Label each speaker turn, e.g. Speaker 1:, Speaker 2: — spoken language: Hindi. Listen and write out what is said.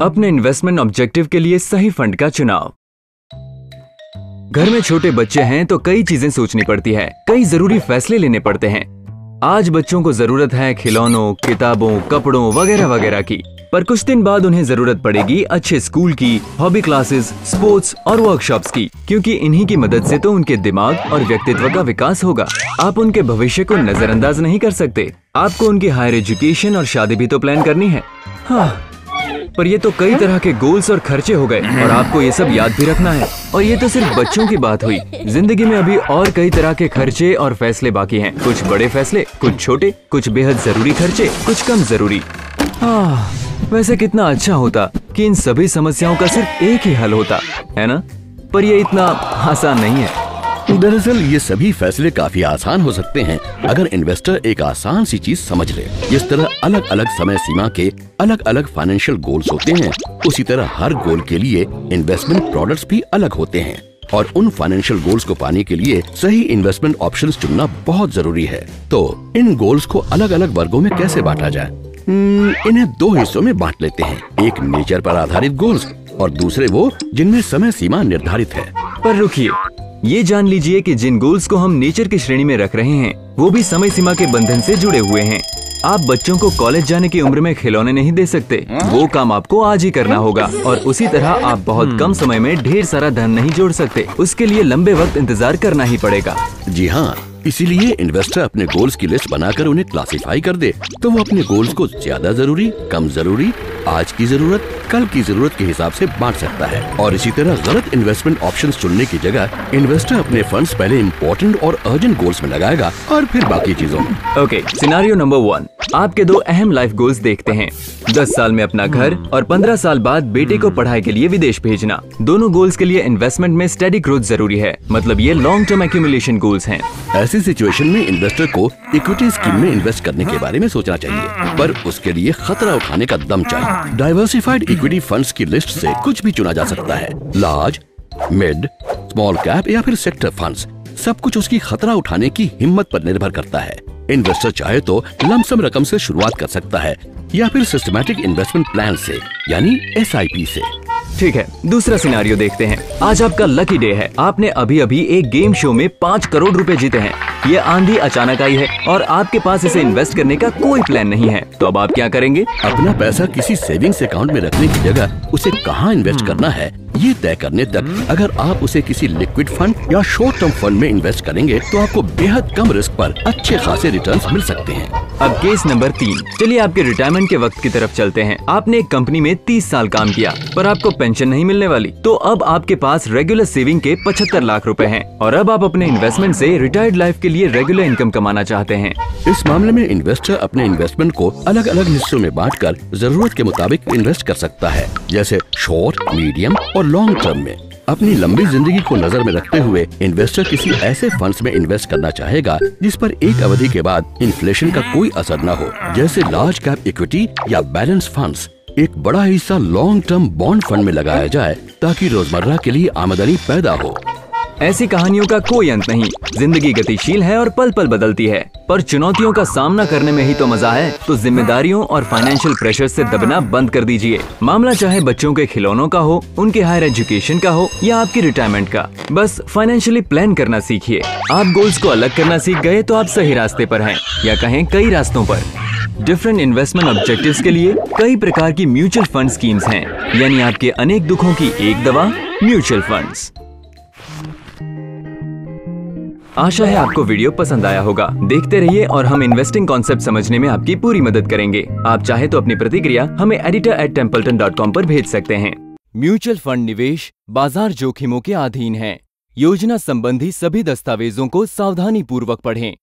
Speaker 1: अपने इन्वेस्टमेंट ऑब्जेक्टिव के लिए सही फंड का चुनाव। घर में छोटे बच्चे हैं तो कई चीजें सोचनी पड़ती है, कई जरूरी फैसले लेने पड़ते हैं। आज बच्चों को जरूरत है खिलौनों, किताबों, कपड़ों वगैरह वगैरह की, पर कुछ दिन बाद उन्हें जरूरत पड़ेगी अच्छे स्कूल की, हॉबी क्लासेस, स्पोर्ट्स और वर्कशॉप्स की, क्योंकि इन्हीं की मदद से तो उनके दिमाग और व्यक्तित्व का विकास होगा। आप उनके भविष्य को नजरअंदाज नहीं कर सकते। आपको उनकी हायर एजुकेशन और शादी भी तो प्लान करनी है। हाँ, पर ये तो कई तरह के गोल्स और खर्चे हो गए और आपको ये सब याद भी रखना है। और ये तो सिर्फ बच्चों की बात हुई। जिंदगी में अभी और कई तरह के खर्चे और फैसले बाकी हैं। कुछ बड़े फैसले, कुछ छोटे, कुछ बेहद जरूरी खर्चे, कुछ कम जरूरी। वैसे कितना अच्छा होता कि इन सभी समस्याओं का सिर्फ एक ही हल होता, है ना? पर ये इतना आसान नहीं है।
Speaker 2: दरअसल ये सभी फैसले काफी आसान हो सकते हैं अगर इन्वेस्टर एक आसान सी चीज समझ ले। जिस तरह अलग अलग समय सीमा के अलग अलग फाइनेंशियल गोल्स होते हैं, उसी तरह हर गोल के लिए इन्वेस्टमेंट प्रोडक्ट्स भी अलग होते हैं और उन फाइनेंशियल गोल्स को पाने के लिए सही इन्वेस्टमेंट ऑप्शंस चुनना बहुत जरूरी है। तो इन गोल्स को अलग अलग वर्गों में कैसे बांटा जाए? इन्हें दो हिस्सों में बांट लेते हैं। एक नेचर पर आधारित गोल्स और दूसरे वो जिनमें समय सीमा निर्धारित है।
Speaker 1: पर रुकिए, ये जान लीजिए कि जिन गोल्स को हम नेचर की श्रेणी में रख रहे हैं वो भी समय सीमा के बंधन से जुड़े हुए हैं। आप बच्चों को कॉलेज जाने की उम्र में खिलौने नहीं दे सकते, वो काम आपको आज ही करना होगा। और उसी तरह आप बहुत कम समय में ढेर सारा धन नहीं जोड़ सकते, उसके लिए लंबे वक्त इंतजार करना ही पड़ेगा।
Speaker 2: जी हाँ, इसीलिए इन्वेस्टर अपने गोल्स की लिस्ट बनाकर उन्हें क्लासिफाई कर दे तो वो अपने गोल्स को ज्यादा जरूरी, कम जरूरी, आज की जरूरत, कल की जरूरत के हिसाब से बांट सकता है। और इसी तरह गलत इन्वेस्टमेंट ऑप्शंस चुनने की जगह इन्वेस्टर अपने फंड्स पहले इम्पोर्टेंट और अर्जेंट गोल्स में लगाएगा और फिर बाकी चीजों में।
Speaker 1: ओके, सिनेरियो नंबर 1, आपके दो अहम लाइफ गोल्स देखते हैं। 10 साल में अपना घर और 15 साल बाद बेटे को पढ़ाई के लिए विदेश भेजना। दोनों गोल्स के लिए इन्वेस्टमेंट में स्टेडी ग्रोथ जरूरी है, मतलब ये लॉन्ग टर्म एक्यूमुलेशन गोल्स हैं।
Speaker 2: ऐसी सिचुएशन में इन्वेस्टर को इक्विटी स्कीम में इन्वेस्ट करने के बारे में सोचना चाहिए, पर उसके लिए खतरा उठाने का दम चाहिए। डाइवर्सिफाइड इक्विटी फंड्स की लिस्ट से कुछ भी चुना जा सकता है। लार्ज, मिड, स्मॉल कैप या फिर सेक्टर फंड्स, सब कुछ उसकी खतरा उठाने की हिम्मत पर निर्भर करता है। इन्वेस्टर चाहे तो लमसम रकम से शुरुआत कर सकता है या फिर सिस्टमैटिक इन्वेस्टमेंट प्लान से, यानी SIP से।
Speaker 1: ठीक है, दूसरा सिनेरियो देखते हैं। आज आपका लकी डे है। आपने अभी अभी एक गेम शो में 5 करोड़ रुपए जीते हैं। ये आंधी अचानक आई है और आपके पास इसे इन्वेस्ट करने का कोई प्लान नहीं है, तो अब आप क्या करेंगे?
Speaker 2: अपना पैसा किसी सेविंग्स अकाउंट में रखने की जगह उसे कहाँ इन्वेस्ट करना है ये तय करने तक अगर आप उसे किसी लिक्विड फंड या शॉर्ट टर्म फंड में इन्वेस्ट करेंगे तो आपको बेहद कम रिस्क पर अच्छे खासे रिटर्न्स मिल सकते हैं।
Speaker 1: अब केस नंबर 3, चलिए आपके रिटायरमेंट के वक्त की तरफ चलते हैं। आपने एक कंपनी में 30 साल काम किया पर आपको पेंशन नहीं मिलने वाली, तो अब आपके पास रेगुलर सेविंग के 75 लाख रुपए हैं और अब आप अपने इन्वेस्टमेंट से रिटायर्ड लाइफ के लिए रेगुलर इनकम कमाना चाहते हैं।
Speaker 2: इस मामले में इन्वेस्टर अपने इन्वेस्टमेंट को अलग अलग हिस्सों में बांटकर जरूरत के मुताबिक इन्वेस्ट कर सकता है, जैसे शॉर्ट, मीडियम और लॉन्ग टर्म में। अपनी लंबी जिंदगी को नजर में रखते हुए इन्वेस्टर किसी ऐसे फंड्स में इन्वेस्ट करना चाहेगा जिस पर एक अवधि के बाद इन्फ्लेशन का कोई असर न हो, जैसे लार्ज कैप इक्विटी या बैलेंस फंड्स। एक बड़ा हिस्सा लॉन्ग टर्म बॉन्ड फंड में लगाया जाए ताकि रोजमर्रा के लिए आमदनी पैदा हो।
Speaker 1: ऐसी कहानियों का कोई अंत नहीं। जिंदगी गतिशील है और पल पल बदलती है, पर चुनौतियों का सामना करने में ही तो मजा है। तो जिम्मेदारियों और फाइनेंशियल प्रेशर से दबना बंद कर दीजिए। मामला चाहे बच्चों के खिलौनों का हो, उनके हायर एजुकेशन का हो या आपकी रिटायरमेंट का, बस फाइनेंशियली प्लान करना सीखिए। आप गोल्स को अलग करना सीख गए तो आप सही रास्ते पर हैं, या कहें कई रास्तों पर। डिफरेंट इन्वेस्टमेंट ऑब्जेक्टिव्स के लिए कई प्रकार की म्यूचुअल फंड स्कीम्स हैं, यानी आपके अनेक दुखों की एक दवा, म्यूचुअल फंड्स। आशा है आपको वीडियो पसंद आया होगा। देखते रहिए और हम इन्वेस्टिंग कॉन्सेप्ट समझने में आपकी पूरी मदद करेंगे। आप चाहे तो अपनी प्रतिक्रिया हमें editor@templeton.com पर भेज सकते हैं। म्यूचुअल फंड निवेश बाजार जोखिमों के अधीन है। योजना संबंधी सभी दस्तावेजों को सावधानी पूर्वक पढ़ें।